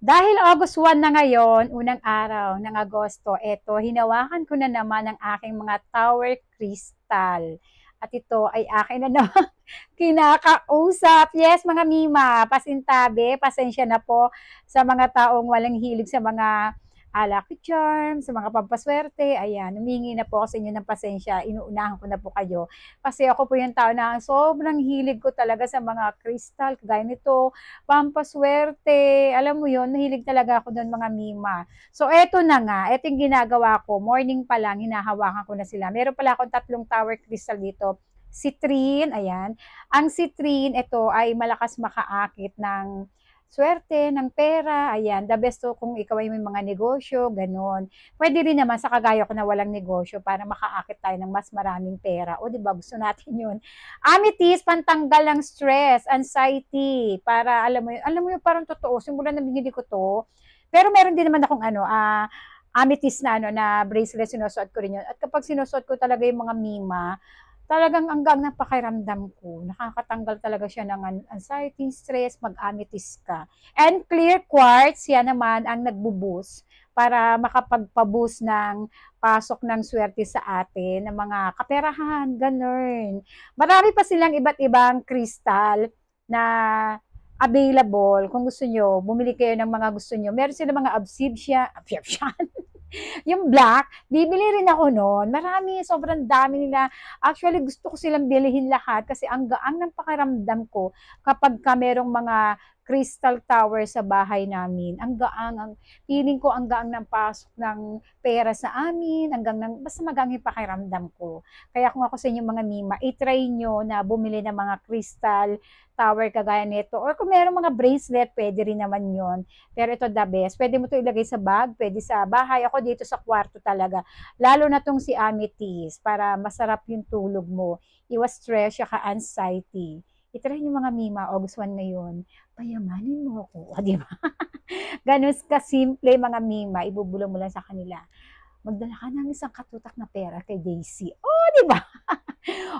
Dahil August 1 na ngayon, unang araw ng Agosto, eto, hinawakan ko na naman ang aking mga tower crystal. At ito ay akin na naman kinakausap. Yes, mga Mima, pasintabi, pasensya na po sa mga taong walang hilig sa mga lucky charm, sa mga pampaswerte. Ayan, humingi na po ako sa inyo ng pasensya. Inuunahan ko na po kayo. Kasi ako po yung tao na sobrang hilig ko talaga sa mga crystal, kagaya nito, pampaswerte, alam mo yon, nahilig talaga ako doon, mga Mima. So eto na nga, eto yung ginagawa ko, morning pa lang, hinahawakan ko na sila. Meron pala akong tatlong tower crystal dito. Citrine, ayan. Ang citrine, ito ay malakas makaakit ng swerte, ng pera, ayan. The best to kung ikaw ay may mga negosyo, ganun. Pwede rin naman sa kagaya ko na walang negosyo para makaakit tayo ng mas maraming pera. O, di ba, gusto natin yun. Amethyst, pantanggal ng stress, anxiety, para alam mo yun, parang totoo, simulan na binili ko to. Pero meron din naman akong amethyst na na bracelet, sinusuot ko rin yun. At kapag sinusuot ko talaga yung mga Mima, talagang hanggang napakiramdam ko. Nakakatanggal talaga siya ng anxiety, stress, mag-amethyst ka. And clear quartz, yan naman ang nagbo-boost para makapagpa-boost ng pasok ng swerte sa atin, ng mga kaperahan, ganun. Marami pa silang iba't ibang crystal na available. Kung gusto nyo, bumili kayo ng mga gusto nyo. Meron silang mga obsidian, yung black, bibili rin ako noon. Marami, sobrang dami nila. Actually, gusto ko silang bilihin lahat kasi ang gaang ng pakiramdam ko kapag ka merong mga crystal tower sa bahay namin. Ang gaang, feeling ko ang gaang ng pasok ng pera sa amin, hanggang ng, basta magang yung pakiramdam ko. Kaya kung ako sa inyo mga Mima, itry nyo na bumili ng mga crystal tower kagaya nito. Or kung merong mga bracelet, pwede rin naman yon. Pero ito the best. Pwede mo ito ilagay sa bag, pwede sa bahay. Ako dito sa kwarto talaga. Lalo na tong si amethyst para masarap yung tulog mo. Iwas stress, saka anxiety. Itry nyo mga Mima, August 1 ngayon. Payamanin mo ako. O, di ba? Ganun ka-simple mga Mima. Ibubulong mo lang sa kanila. Magdala ka ng isang katutak na pera kay Daisy. Oh, di ba?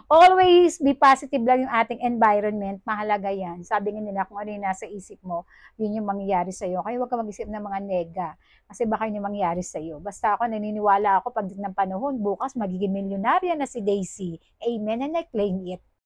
Always be positive lang yung ating environment. Mahalaga yan. Sabi nga nila, kung ano yung nasa isip mo, yun yung mangyayari sa'yo. Kaya huwag ka mag-isip ng mga nega. Kasi baka yun yung mangyayari sa'yo. Basta ako, naniniwala ako, pagdating ng panahon, bukas magiging milyonarya na si Daisy. Amen, and I claim it.